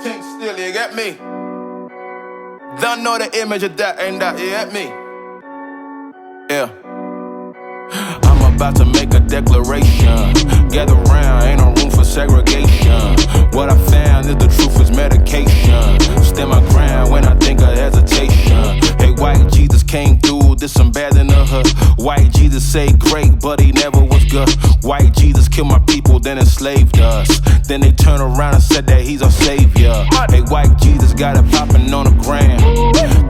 pink still, you get me? Don't know the image of that, ain't that, you get me? Yeah. I'm about to make a declaration. Gather round, ain't no room for segregation. What I found is the truth is medication. Stand my ground when I think of hesitation. Hey, white Jesus came through, did some bad in the hood. White Jesus say great, but he never was good. White Jesus killed my people, then enslaved us. Then they turn around and said that he's our savior. Hey, white Jesus got it popping on the gram.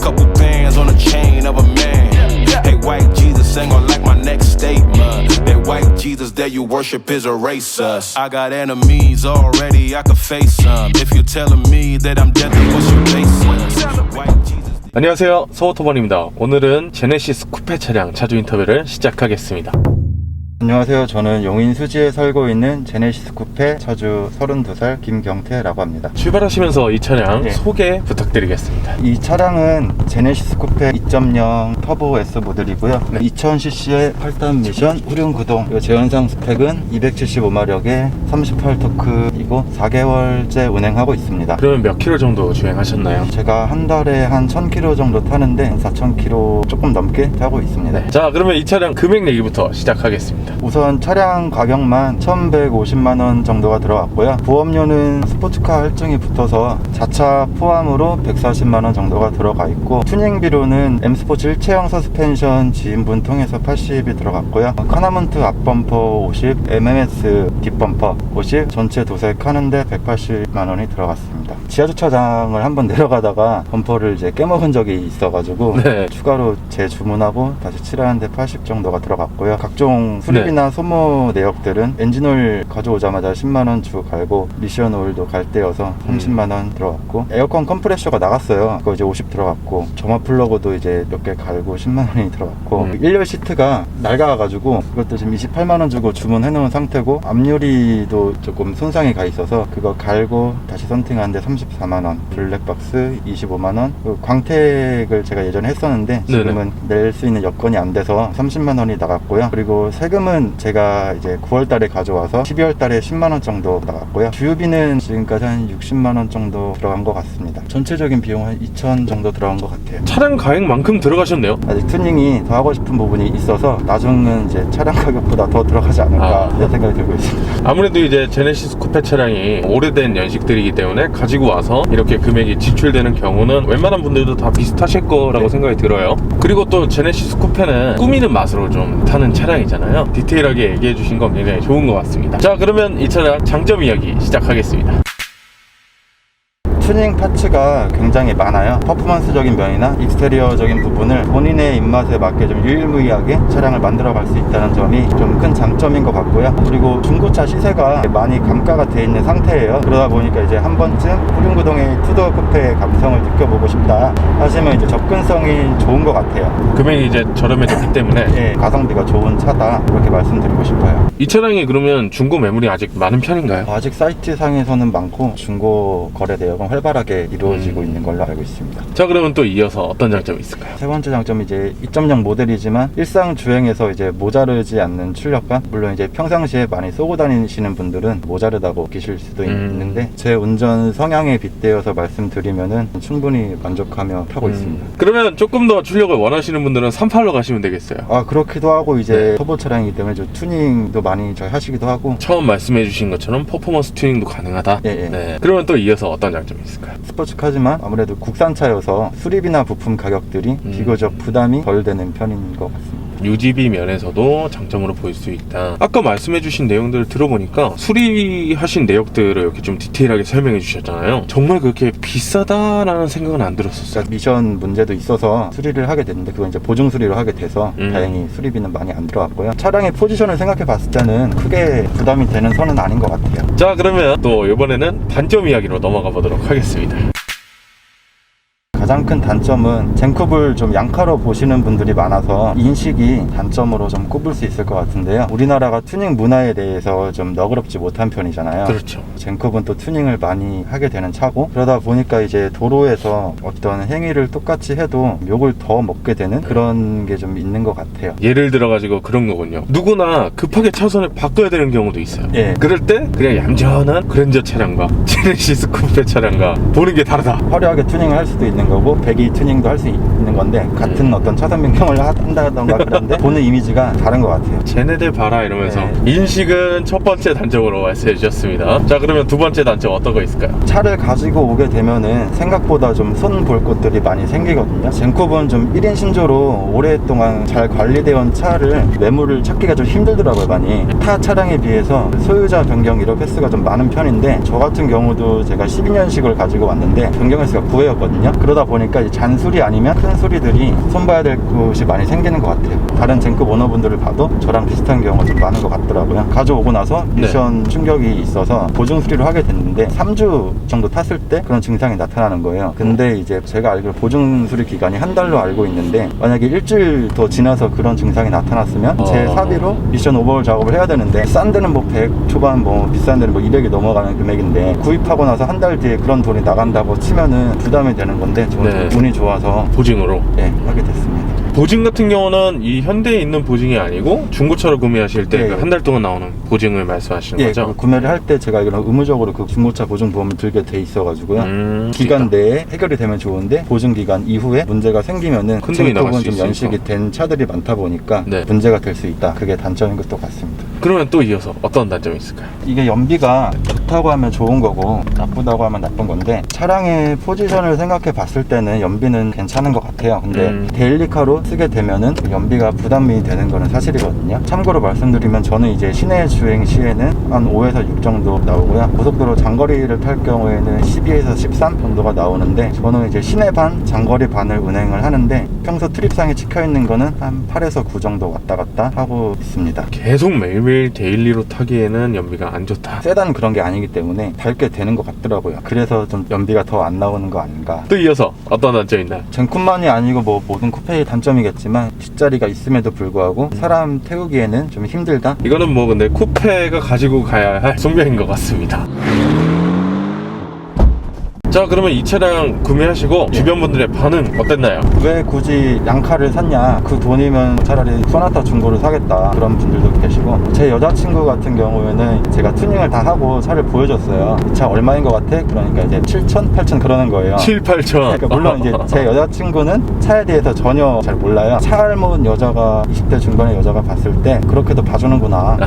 Couple bands on the chain of a man. Hey, white Jesus ain't gon' like my next statement. That white Jesus that you worship is a racist. I got enemies already, I could face them. If you're telling me that I'm dead, then what's your basis? White Jesus. 안녕하세요, 서오토번입니다. 오늘은 제네시스 쿠페 차량 차주 인터뷰를 시작하겠습니다. 안녕하세요. 저는 용인 수지에 살고 있는 제네시스 쿠페 차주 32살 김경태라고 합니다. 출발하시면서 이 차량 소개 부탁드리겠습니다. 이 차량은 제네시스 쿠페 2.0 터보 S 모델이고요. 2000cc의 8단 미션 후륜 구동, 그리고 제연상 스펙은 275마력의 38토크이고 4개월째 운행하고 있습니다. 그러면 몇 킬로 정도 주행하셨나요? 제가 한 달에 한 1000km 정도 타는데 4000km 조금 넘게 타고 있습니다. 네. 자, 그러면 이 차량 금액 얘기부터 시작하겠습니다. 우선 차량 가격만 1150만원 정도가 들어왔고요. 보험료는 스포츠카 할증이 붙어서 자차 포함으로 140만원 정도가 들어가 있고, 튜닝비로는 M스포츠 일체형 서스펜션 지인분 통해서 80이 들어갔고요. 카나문트 앞범퍼 50, MMS 뒷범퍼 50, 전체 도색하는데 180만원이 들어갔습니다. 지하주차장을 한번 내려가다가 범퍼를 이제 깨먹은 적이 있어가지고 추가로 재주문하고 다시 칠하는데 80 정도가 들어갔고요. 각종 수리비나 소모 내역들은 엔진오일 가져오자마자 10만원 주고 갈고, 미션 오일도 갈 때여서 30만원 들어갔고, 에어컨 컴프레셔가 나갔어요. 그거 이제 50 들어갔고, 점화 플러그도 이제 몇 개 갈고 10만원이 들어갔고, 1열 시트가 낡아가지고 그것도 지금 28만원 주고 주문해 놓은 상태고, 앞유리도 조금 손상이 가 있어서 그거 갈고 다시 선팅하는데 34만원, 블랙박스 25만원, 광택을 제가 예전에 했었는데 지금은 낼 수 있는 여건이 안 돼서 30만원이 나갔고요. 그리고 세금은 제가 이제 9월달에 가져와서 12월달에 10만원 정도 나갔고요. 주유비는 지금까지 한 60만원 정도 들어간 것 같습니다. 전체적인 비용 한 2천 정도 들어간 것 같아요. 차량 가액만큼 들어가셨네요. 아직 튜닝이 더 하고 싶은 부분이 있어서 나중은 이제 차량 가격보다 더 들어가지 않을까 이런 생각이 들고 있습니다. 아무래도 이제 제네시스 쿠페 차량이 오래된 연식들이기 때문에 가지고 와서 이렇게 금액이 지출되는 경우는 웬만한 분들도 다 비슷하실 거라고 생각이 들어요. 그리고 또 제네시스 쿠페는 꾸미는 맛으로 좀 타는 차량이잖아요. 디테일하게 얘기해 주신 건 굉장히 좋은 것 같습니다. 자, 그러면 이 차량 장점 이야기 시작하겠습니다. 튜닝 파츠가 굉장히 많아요. 퍼포먼스적인 면이나 익스테리어적인 부분을 본인의 입맛에 맞게 좀 유일무이하게 차량을 만들어 갈 수 있다는 점이 좀 큰 장점인 것 같고요. 그리고 중고차 시세가 많이 감가가 돼 있는 상태예요. 그러다 보니까 이제 한 번쯤 후륜구동의 투도어 쿠페의 감성을 느껴보고 싶다 하시면 이제 접근성이 좋은 것 같아요. 금액이 이제 저렴해졌기 때문에 가성비가 좋은 차다, 그렇게 말씀드리고 싶어요. 이 차량이 그러면 중고 매물이 아직 많은 편인가요? 아직 사이트 상에서는 많고 중고 거래 내역은 활발하게 이루어지고 있는 걸로 알고 있습니다. 자, 그러면 또 이어서 어떤 장점이 있을까요? 세 번째 장점이 이제 2.0 모델이지만 일상 주행에서 이제 모자르지 않는 출력감. 물론 이제 평상시에 많이 쏘고 다니시는 분들은 모자르다고 느끼실 수도 있는데, 제 운전 성향에 빗대어서 말씀드리면은 충분히 만족하며 타고 있습니다. 그러면 조금 더 출력을 원하시는 분들은 386 가시면 되겠어요. 그렇기도 하고 이제 터보 차량이기 때문에 좀 튜닝도 많이 저희 하시기도 하고. 처음 말씀해 주신 것처럼 퍼포먼스 튜닝도 가능하다. 네. 그러면 또 이어서 어떤 장점이 있을까요? 스포츠카지만 아무래도 국산차여서 수리비나 부품 가격들이 비교적 부담이 덜 되는 편인 것 같습니다. 유지비 면에서도 장점으로 보일 수 있다. 아까 말씀해주신 내용들을 들어보니까 수리하신 내역들을 이렇게 좀 디테일하게 설명해 주셨잖아요. 정말 그렇게 비싸다라는 생각은 안 들었었어요. 미션 문제도 있어서 수리를 하게 됐는데 그건 이제 보증 수리로 하게 돼서 다행히 수리비는 많이 안 들어왔고요. 차량의 포지션을 생각해 봤을 때는 크게 부담이 되는 선은 아닌 것 같아요. 자, 그러면 또 이번에는 단점 이야기로 넘어가 보도록 하겠습니다. 가장 큰 단점은 젠쿱을 좀 양카로 보시는 분들이 많아서 인식이 단점으로 좀 꼽을 수 있을 것 같은데요. 우리나라가 튜닝 문화에 대해서 좀 너그럽지 못한 편이잖아요. 그렇죠. 젠쿱은 또 튜닝을 많이 하게 되는 차고, 그러다 보니까 이제 도로에서 어떤 행위를 똑같이 해도 욕을 더 먹게 되는 그런 게 좀 있는 것 같아요. 예를 들어가지고 그런 거군요. 누구나 급하게 차선을 바꿔야 되는 경우도 있어요. 예. 그럴 때 그냥 얌전한 그랜저 차량과 제네시스 쿠페 차량과 보는 게 다르다. 화려하게 튜닝을 할 수도 있는 거고 배기 튜닝도 할 수 있는 건데 같은 어떤 차선 변경을 한다던가 그런데 보는 이미지가 다른 것 같아요. 쟤네들 봐라 이러면서 네. 인식은 첫 번째 단점으로 말씀해 주셨습니다. 자, 그러면 두 번째 단점 어떤 거 있을까요? 차를 가지고 오게 되면은 생각보다 좀 손 볼 곳들이 많이 생기거든요. 젠쿱은 좀 1인 신조로 오랫동안 잘 관리되어 온 차를 매물을 찾기가 좀 힘들더라고요. 많이 타 차량에 비해서 소유자 변경 이력 횟수가 좀 많은 편인데, 저 같은 경우도 제가 12년식을 가지고 왔는데 변경 횟수가 9회였거든요. 그러다 보니까 이제 잔소리 아니면 큰 소리들이 손봐야 될 곳이 많이 생기는 것 같아요. 다른 젠쿱 오너분들을 봐도 저랑 비슷한 경우가 좀 많은 것 같더라고요. 가져오고 나서 미션 충격이 있어서 보증 수리를 하게 됐는데 3주 정도 탔을 때 그런 증상이 나타나는 거예요. 근데 이제 제가 알기로 보증 수리 기간이 한 달로 알고 있는데, 만약에 일주일 더 지나서 그런 증상이 나타났으면 제 사비로 미션 오버홀 작업을 해야 되는데, 싼 데는 뭐 100 초반, 뭐 비싼 데는 뭐 200이 넘어가는 금액인데 구입하고 나서 한 달 뒤에 그런 돈이 나간다고 치면은 부담이 되는 건데, 저는 네. 운이 좋아서 보증으로. 네, 하게 됐습니다. 보증 같은 경우는 이 현대에 있는 보증이 아니고 중고차로 구매하실 때 예. 한 달 동안 나오는 보증을 말씀하시는 예, 거죠? 그 구매를 할 때 제가 알기로는 의무적으로 그 중고차 보증 보험을 들게 돼 있어가지고요. 기간 그러니까. 내에 해결이 되면 좋은데 보증 기간 이후에 문제가 생기면은 큰 돈이 나갈 젠쿱은 수 좀 있으니까. 연식이 된 차들이 많다 보니까 네. 문제가 될 수 있다. 그게 단점인 것도 같습니다. 그러면 또 이어서 어떤 단점이 있을까요? 이게 연비가 좋다고 하면 좋은 거고 나쁘다고 하면 나쁜 건데, 차량의 포지션을 생각해 봤을 때는 연비는 괜찮은 것 같아요. 근데 데일리카로 쓰게 되면은 연비가 부담이 되는 거는 사실이거든요. 참고로 말씀드리면 저는 이제 시내 주행 시에는 한 5에서 6 정도 나오고요. 고속도로 장거리를 탈 경우에는 12에서 13 정도가 나오는데, 저는 이제 시내 반, 장거리 반을 운행을 하는데 평소 트립상에 찍혀 있는 거는 한 8에서 9 정도 왔다 갔다 하고 있습니다. 계속 매일매일 데일리로 타기에는 연비가 안 좋다. 세단 그런 게 아니기 때문에 밟게 되는 것 같더라고요. 그래서 좀 연비가 더 안 나오는 거 아닌가. 또 이어서 어떤 단점이 있나요? 젠쿱만이 아니고 뭐 모든 쿠페의 단점이겠지만 뒷자리가 있음에도 불구하고 사람 태우기에는 좀 힘들다? 이거는 뭐 근데 쿠페가 가지고 가야 할 숙명인 것 같습니다. 자, 그러면 이 차량 구매하시고 주변 분들의 반응 어땠나요? 왜 굳이 양카를 샀냐, 그 돈이면 차라리 소나타 중고를 사겠다, 그런 분들도 계시고, 제 여자친구 같은 경우에는 제가 튜닝을 다 하고 차를 보여줬어요. 이 차 얼마인 것 같아? 그러니까 이제 7천, 8천 그러는 거예요. 7, 8천. 그러니까 물론 이제 제 여자친구는 차에 대해서 전혀 잘 몰라요. 차 알몬 여자가 20대 중반의 여자가 봤을 때 그렇게도 봐주는구나.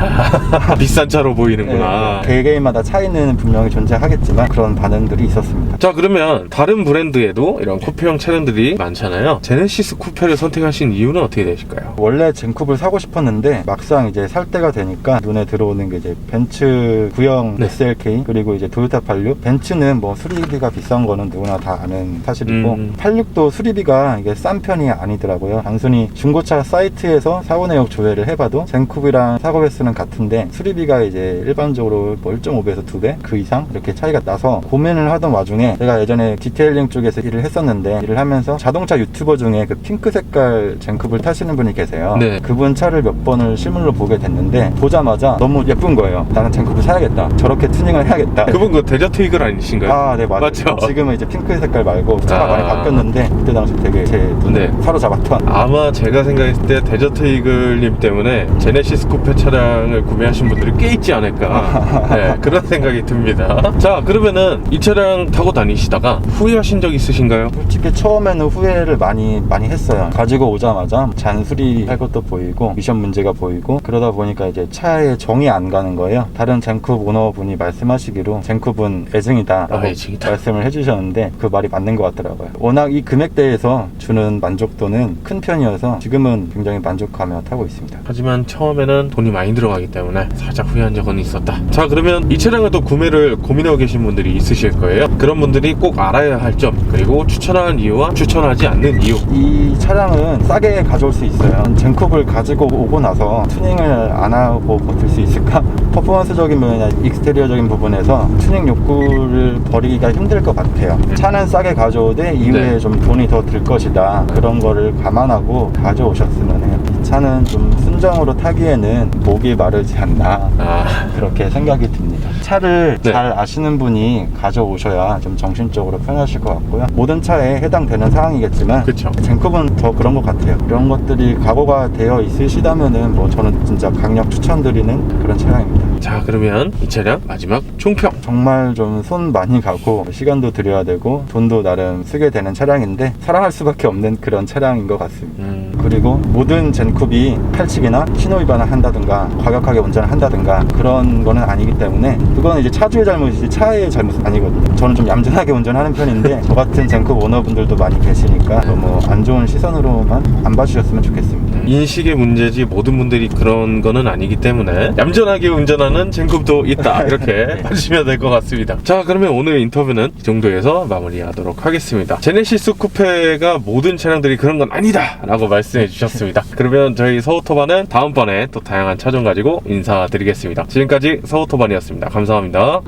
비싼 차로 보이는구나. 네, 개개인마다 차이는 분명히 존재하겠지만 그런 반응들이 있었습니다. 자, 그러면 다른 브랜드에도 이런 쿠페형 차량들이 많잖아요. 제네시스 쿠페를 선택하신 이유는 어떻게 되실까요? 원래 젠쿱을 사고 싶었는데 막상 이제 살 때가 되니까 눈에 들어오는 게 이제 벤츠 구형 네. SLK, 그리고 이제 토요타 86. 벤츠는 뭐 수리비가 비싼 거는 누구나 다 아는 사실이고 86도 수리비가 이게 싼 편이 아니더라고요. 단순히 중고차 사이트에서 사고 내역 조회를 해봐도 젠쿱이랑 사고 횟수는 같은데 수리비가 이제 일반적으로 뭐 1.5배에서 2배 그 이상 이렇게 차이가 나서 고민을 하던 와중에, 제가 예전에 디테일링 쪽에서 일을 했었는데, 일을 하면서 자동차 유튜버 중에 그 핑크 색깔 젠쿱을 타시는 분이 계세요. 네. 그분 차를 몇 번을 실물로 보게 됐는데 보자마자 너무 예쁜 거예요. 나는 젠쿱을 사야겠다, 저렇게 튜닝을 해야겠다. 그분 그 데저트 이글 아니신가요? 아, 네, 맞아요. 맞죠? 지금은 이제 핑크 색깔 말고 차가 많이 바뀌었는데 그때 당시 되게 제 눈을 네. 사로잡았던. 아마 제가 생각했을 때 데저트 이글님 때문에 제네시스 쿠페 차량을 구매하신 분들이 꽤 있지 않을까. 네, 그런 생각이 듭니다. 자, 그러면은 이 차량 타고 다니시다가 후회하신 적 있으신가요? 솔직히 처음에는 후회를 많이 했어요. 가지고 오자마자 잔수리 할 것도 보이고 미션 문제가 보이고, 그러다 보니까 이제 차에 정이 안 가는 거예요. 다른 젠쿱 오너분이 말씀하시기로 젠쿱은 애증이다 라고 애증이다. 말씀을 해주셨는데 그 말이 맞는 것 같더라고요. 워낙 이 금액대에서 주는 만족도는 큰 편이어서 지금은 굉장히 만족하며 타고 있습니다. 하지만 처음에는 돈이 많이 들어가기 때문에 살짝 후회한 적은 있었다. 자, 그러면 이 차량을 또 구매를 고민하고 계신 분들이 있으실 거예요. 그런 분들 분들이 꼭 알아야 할 점, 그리고 추천하는 이유와 추천하지 않는 이유. 이 차량은 싸게 가져올 수 있어요. 젠쿱을 가지고 오고 나서 튜닝을 안 하고 버틸 수 있을까? 퍼포먼스적인 면이나 익스테리어적인 부분에서 튜닝 욕구를 버리기가 힘들 것 같아요. 차는 싸게 가져오되 이후에 네. 좀 돈이 더 들 것이다. 그런 거를 감안하고 가져오셨으면 해요. 이 차는 좀 순정으로 타기에는 목이 마르지 않나 그렇게 생각이 듭니다. 차를 네. 잘 아시는 분이 가져오셔야 좀 정신적으로 편하실 것 같고요. 모든 차에 해당되는 사항이겠지만 그쵸. 젠쿱은 더 그런 것 같아요. 이런 것들이 각오가 되어 있으시다면은 뭐 저는 진짜 강력 추천드리는 그런 차량입니다. 자, 그러면 이 차량 마지막 총평. 정말 좀 손 많이 가고 시간도 들여야 되고 돈도 나름 쓰게 되는 차량인데 사랑할 수밖에 없는 그런 차량인 것 같습니다. 그리고 모든 젠쿱이 탈취기나 신호 위반을 한다든가 과격하게 운전을 한다든가 그런 거는 아니기 때문에 그거는 이제 차주의 잘못이지 차의 잘못은 아니거든요. 저는 좀 얌전하게 운전하는 편인데 저 같은 젠쿱 오너분들도 많이 계시니까 너무 안 좋은 시선으로만 안 봐주셨으면 좋겠습니다. 인식의 문제지 모든 분들이 그런 거는 아니기 때문에 얌전하게 운전하는 젠쿱도 있다, 이렇게 봐주시면 될 것 같습니다. 자, 그러면 오늘 인터뷰는 이 정도에서 마무리하도록 하겠습니다. 제네시스 쿠페가 모든 차량들이 그런 건 아니다 라고 말씀해 주셨습니다. 그러면 저희 서우토반은 다음번에 또 다양한 차종 가지고 인사드리겠습니다. 지금까지 서우토반이었습니다. 감사합니다.